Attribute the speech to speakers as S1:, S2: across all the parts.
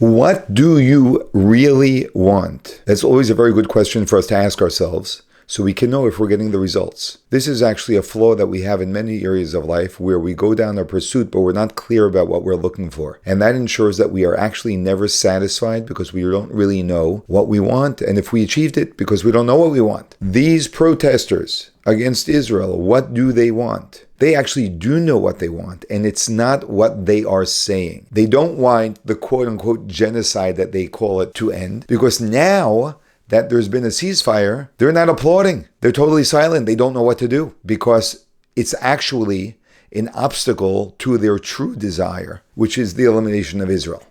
S1: What do you really want? That's always a very good question for us to ask ourselves, so we can know if we're getting the results. This is actually a flaw that we have in many areas of life where we go down a pursuit, but we're not clear about what we're looking for. And that ensures that we are actually never satisfied because we don't really know what we want, and if we achieved it, because we don't know what we want. These protesters against Israel, what do they want? They actually do know what they want, and it's not what they are saying. They don't want the quote-unquote genocide that they call it to end, because now that there's been a ceasefire, they're not applauding. They're totally silent. They don't know what to do, because it's actually an obstacle to their true desire, which is the elimination of Israel.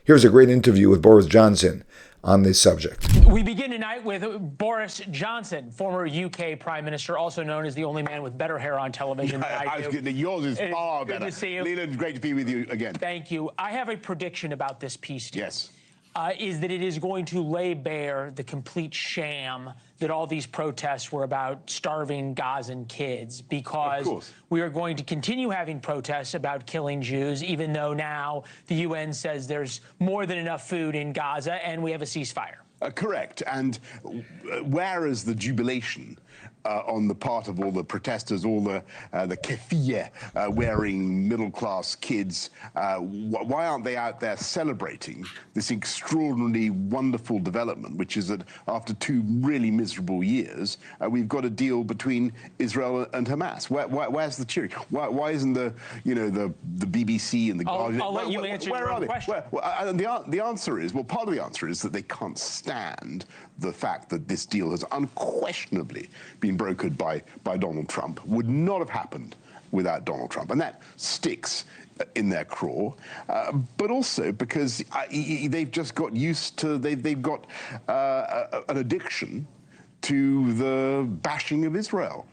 S1: Here's a great interview with Boris Johnson on this subject.
S2: We begin tonight with Boris Johnson, former UK Prime Minister, also known as the only man with better hair on television than I do.
S3: Yours is far better.
S2: Good to see you.
S3: Leland, great to be with you again.
S2: Thank you. I have a prediction about this peace deal.
S3: Yes.
S2: Is that it is going to lay bare the complete sham that all these protests were about starving Gazan kids, because we are going to continue having protests about killing Jews, even though now the UN says there's more than enough food in Gaza and we have a ceasefire.
S3: Correct. And whereas the jubilation on the part of all the protesters, all the keffiyeh wearing middle-class kids, why aren't they out there celebrating this extraordinarily wonderful development, which is that after 2 really miserable years, we've got a deal between Israel and Hamas? Where's the cheering? Why isn't the BBC and the Guardian?
S2: I'll let you answer your own question.
S3: The answer is, well, part of the answer is that they can't stand the fact that this deal has unquestionably been brokered by Donald Trump, would not have happened without Donald Trump. And that sticks in their craw, but also because they've just got used to, they've got an addiction to the bashing of Israel.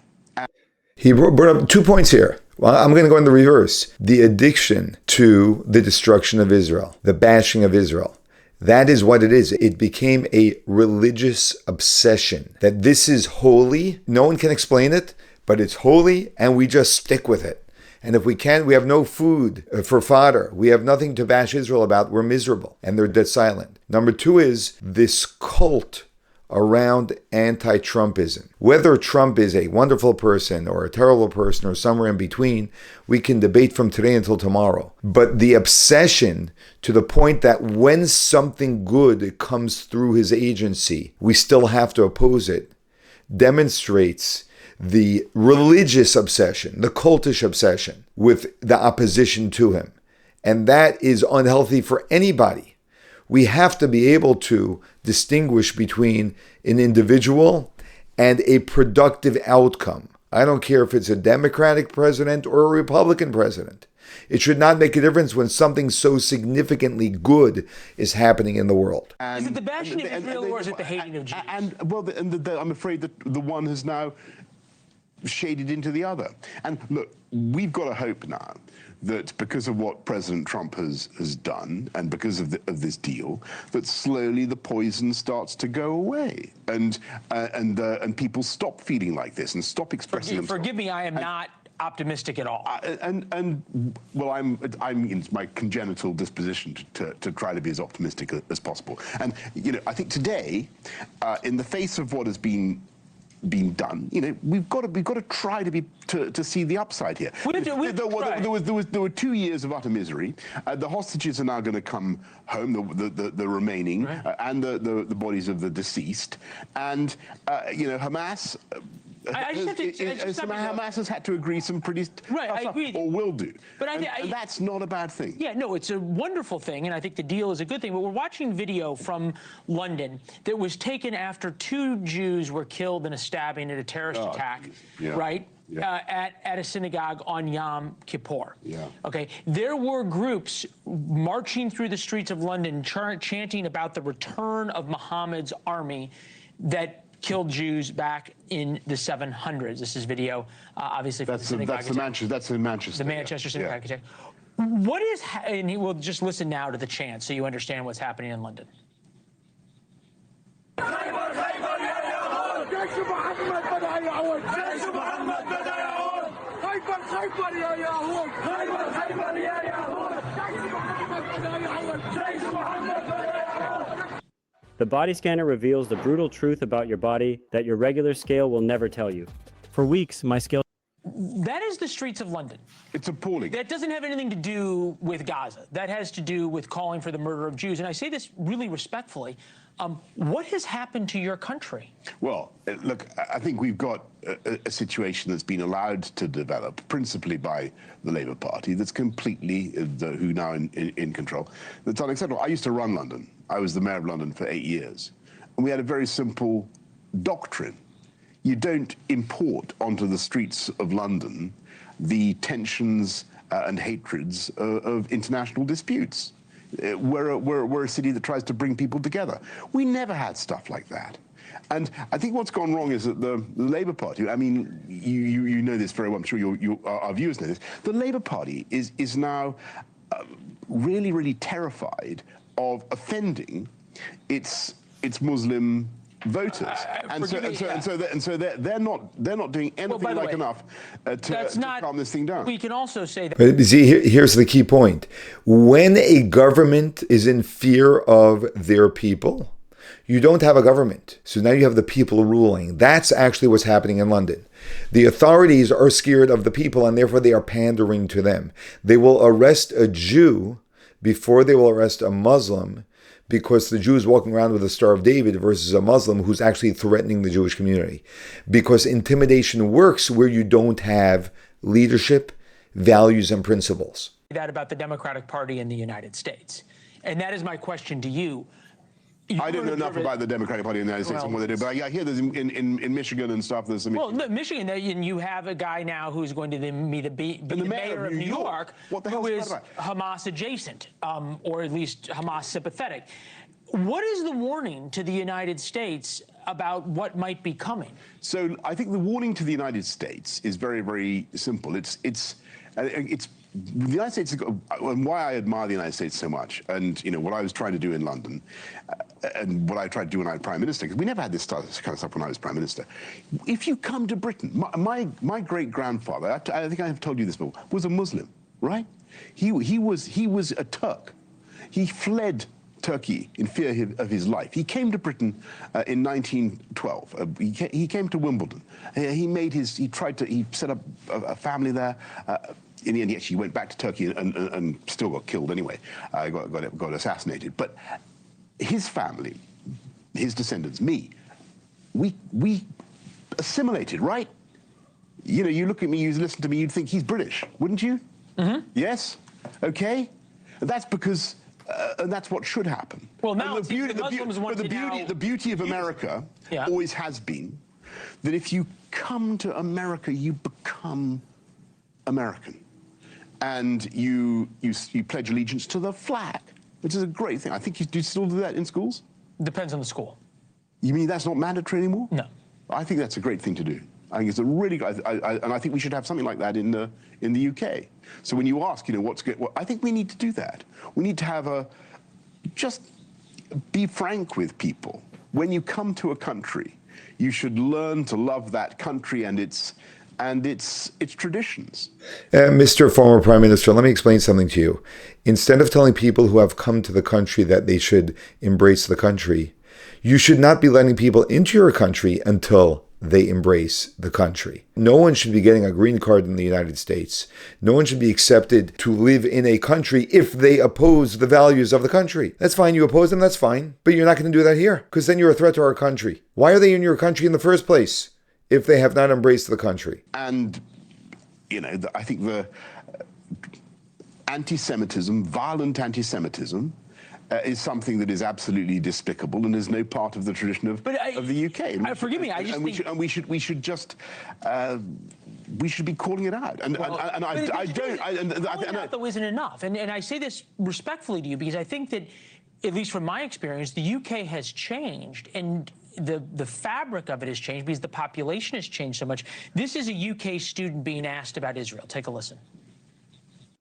S1: He brought up 2 points here. Well, I'm going to go in the reverse. The addiction to the destruction of Israel, the bashing of Israel. That is what it is. It became a religious obsession, that this is holy. No one can explain it, but it's holy, and we just stick with it. And if we can't, we have no food for fodder. We have nothing to bash Israel about. We're miserable. And they're dead silent. Number 2 is this cult around anti-Trumpism. Whether Trump is a wonderful person or a terrible person or somewhere in between, we can debate from today until tomorrow. But the obsession to the point that when something good comes through his agency, we still have to oppose it, demonstrates the religious obsession, the cultish obsession with the opposition to him. And that is unhealthy for anybody. We have to be able to distinguish between an individual and a productive outcome. I don't care if it's a Democratic president or a Republican president. It should not make a difference when something so significantly good is happening in the world.
S2: Is it the bashing of Israel or is it the hating of Jews?
S3: I'm afraid that the one has now shaded into the other. And look, we've got to hope now that because of what President Trump has done and because of this deal, that slowly the poison starts to go away, and people stop feeling like this and stop expressing themselves.
S2: Forgive me, I am not optimistic at all.
S3: Well, it's my congenital disposition to try to be as optimistic as possible. And I think today, in the face of what has been done, we've got to try to see the upside here. There were 2 years of utter misery. The hostages are now going to come home, the remaining, right, and the bodies of the deceased, and Hamas. Hamas has had to agree some pretty tough, or will do. But and that's not a bad thing.
S2: Yeah, no, it's a wonderful thing, and I think the deal is a good thing. But we're watching video from London that was taken after 2 Jews were killed in a stabbing at a terrorist attack, right? Yeah. At a synagogue on Yom Kippur. Yeah. Okay. There were groups marching through the streets of London chanting about the return of Muhammad's army that killed Jews back in the 700s. This is video, obviously, from the synagogue.
S3: That's in Manchester.
S2: The Manchester synagogue attack. What is, and we'll just listen now to the chant so you understand what's happening in London.
S4: The body scanner reveals the brutal truth about your body that your regular scale will never tell you. For weeks, my scale...
S2: That is the streets of London.
S3: It's appalling.
S2: That doesn't have anything to do with Gaza. That has to do with calling for the murder of Jews. And I say this really respectfully. What has happened to your country?
S3: Well, look, I think we've got a situation that's been allowed to develop, principally by the Labour Party, that's completely, who now in control, that's unacceptable. I used to run London. I was the mayor of London for 8 years. And we had a very simple doctrine. You don't import onto the streets of London the tensions and hatreds of international disputes. We're a city that tries to bring people together. We never had stuff like that. And I think what's gone wrong is that the Labour Party, I mean, you know this very well, I'm sure our viewers know this, the Labour Party is now really, really terrified of offending its Muslim voters, and so they're not doing anything enough to calm this thing down.
S2: We can also say that.
S1: But see, here's the key point: when a government is in fear of their people, you don't have a government. So now you have the people ruling. That's actually what's happening in London. The authorities are scared of the people, and therefore they are pandering to them. They will arrest a Jew before they will arrest a Muslim, because the Jew is walking around with the Star of David versus a Muslim who's actually threatening the Jewish community. Because intimidation works where you don't have leadership, values, and principles.
S2: That about the Democratic Party in the United States. And that is my question to you.
S3: I don't know enough about the Democratic Party in the United States and what they do, but I hear there's in Michigan and stuff. There's some.
S2: Well, Michigan, and you have a guy now who's going to be the mayor of New York, who is Hamas adjacent, or at least Hamas sympathetic. What is the warning to the United States about what might be coming? So
S3: I think the warning to the United States is very, very simple. It's the United States, and why I admire the United States so much, and what I was trying to do in London, and what I tried to do when I was Prime Minister, because we never had this kind of stuff when I was Prime Minister. If you come to Britain, my great-grandfather, I think I have told you this before, was a Muslim, right? He was a Turk. He fled Turkey in fear of his life. He came to Britain in 1912. He came to Wimbledon. He set up a family there. In the end, he actually went back to Turkey and still got killed anyway. Got assassinated. But his family, his descendants, we assimilated, right? You look at me, you listen to me, you'd think he's British, wouldn't you? Mm-hmm. Yes? Okay? That's because, and that's what should happen.
S2: Well, now
S3: the beauty of America always has been that if you come to America, you become American. And you pledge allegiance to the flag, which is a great thing. I think do you still do that in schools?
S2: Depends on the school.
S3: You mean that's not mandatory anymore?
S2: No.
S3: I think that's a great thing to do. I think it's a really good, and I think we should have something like that in the UK. So when you ask, what's good, well, I think we need to do that. We need to have just be frank with people. When you come to a country, you should learn to love that country and its traditions.
S1: Mr. Former Prime Minister, let me explain something to you. Instead of telling people who have come to the country that they should embrace the country, you should not be letting people into your country until they embrace the country. No one should be getting a green card in the United States. No one should be accepted to live in a country if they oppose the values of the country. That's fine. You oppose them, that's fine. But you're not going to do that here, because then you're a threat to our country. Why are they in your country in the first place if they have not embraced the country?
S3: And, I think the anti-Semitism, violent anti-Semitism, is something that is absolutely despicable and is no part of the tradition of the UK.
S2: Forgive me,
S3: we should be calling it out.
S2: Calling out, though, isn't enough. And I say this respectfully to you because I think that, at least from my experience, the UK has changed, and the fabric of it has changed because the population has changed so much. This is a UK student being asked about Israel. Take a listen.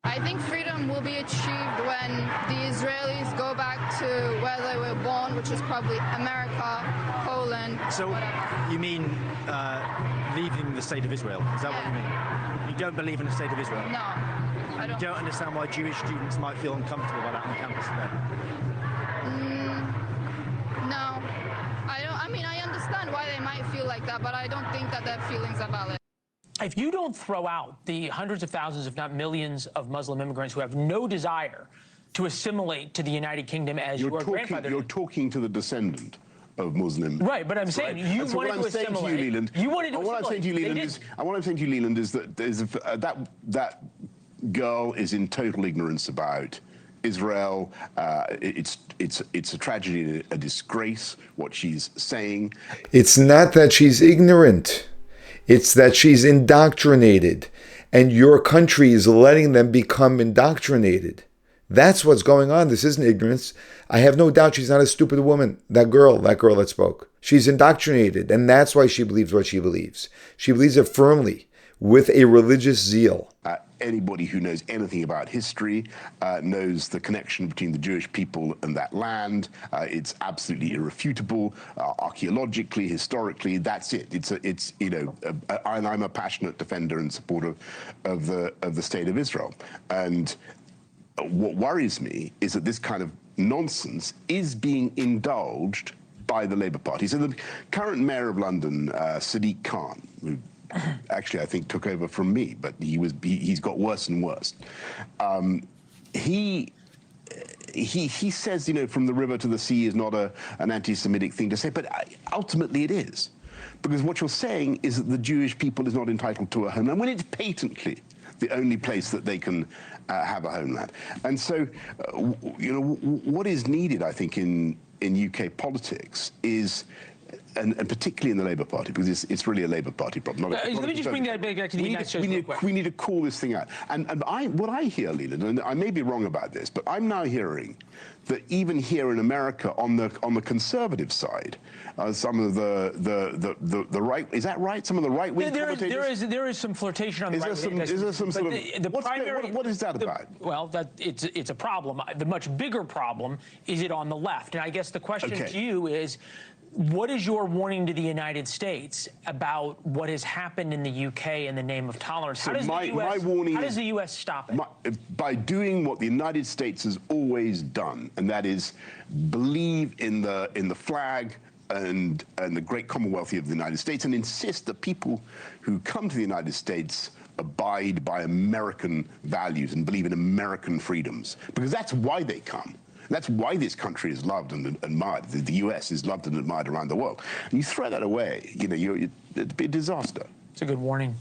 S5: I think freedom will be achieved when the Israelis go back to where they were born, which is probably America, Poland,
S6: So
S5: whatever.
S6: you mean leaving the state of Israel? Is that what you mean? You don't believe in the state of Israel?
S5: No. I
S6: don't understand why Jewish students might feel uncomfortable about that on campus today.
S5: No. I mean, I understand why they might feel like that, but I don't think that their feelings are valid.
S2: If you don't throw out the hundreds of thousands, if not millions, of Muslim immigrants who have no desire to assimilate to the United Kingdom as your grandfather...
S3: You're talking to the descendant of Muslim.
S2: Right, but I'm saying you wanted to assimilate. You wanted to assimilate.
S3: What I'm saying to you, Leland, is that that girl is in total ignorance about Israel. It's a tragedy, a disgrace, what she's saying.
S1: It's not that she's ignorant. It's that she's indoctrinated. And your country is letting them become indoctrinated. That's what's going on. This isn't ignorance. I have no doubt she's not a stupid woman. That girl that spoke. She's indoctrinated. And that's why she believes what she believes. She believes it firmly with a religious zeal.
S3: Anybody who knows anything about history knows the connection between the Jewish people and that land. It's absolutely irrefutable, archaeologically, historically. That's it. And I'm a passionate defender and supporter of the state of Israel. And what worries me is that this kind of nonsense is being indulged by the Labour Party. So the current mayor of London, Sadiq Khan, who actually I think took over from me, but he's got worse and worse. He says, from the river to the sea is not an anti-Semitic thing to say, but ultimately it is. Because what you're saying is that the Jewish people is not entitled to a homeland, when it's patently the only place that they can have a homeland. And so, what is needed, I think, in UK politics is, and particularly in the Labour Party, because it's really a Labour Party problem.
S2: Let me just bring that back to the United States.
S3: We need to call this thing out. And what I hear, Leland, and I may be wrong about this, but I'm now hearing that even here in America, on the conservative side, some of the right, is that right? Some of the right-wing commentators?
S2: There is some flirtation on the right.
S3: Is there some sort of, what is that about?
S2: Well, it's a problem. The much bigger problem is it on the left. And I guess the question to you is, what is your warning to the United States about what has happened in the UK in the name of tolerance? How does the U.S. stop it?
S3: By doing what the United States has always done, and that is believe in the flag and the great Commonwealth of the United States, and insist that people who come to the United States abide by American values and believe in American freedoms, because that's why they come. That's why this country is loved and admired. The U.S. is loved and admired around the world. And you throw that away, it'd be a disaster.
S2: It's a good warning.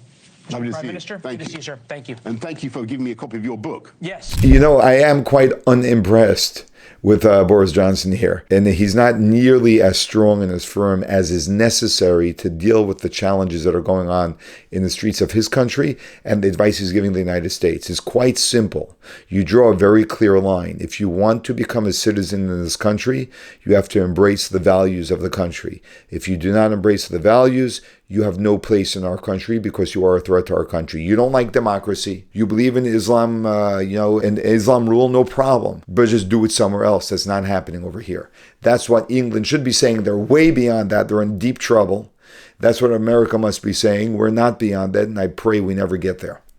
S2: Prime Minister, good to see you, sir. Thank you.
S3: And thank you for giving me a copy of your book.
S2: Yes.
S1: I am quite unimpressed with Boris Johnson here. And he's not nearly as strong and as firm as is necessary to deal with the challenges that are going on in the streets of his country, and the advice he's giving the United States is quite simple. You draw a very clear line. If you want to become a citizen in this country, you have to embrace the values of the country. If you do not embrace the values, you have no place in our country because you are a threat to our country. You don't like democracy. You believe in Islam, and Islam rule, no problem. But just do it somewhere else. That's not happening over here. That's what England should be saying. They're way beyond that. They're in deep trouble. That's what America must be saying. We're not beyond that, and I pray we never get there.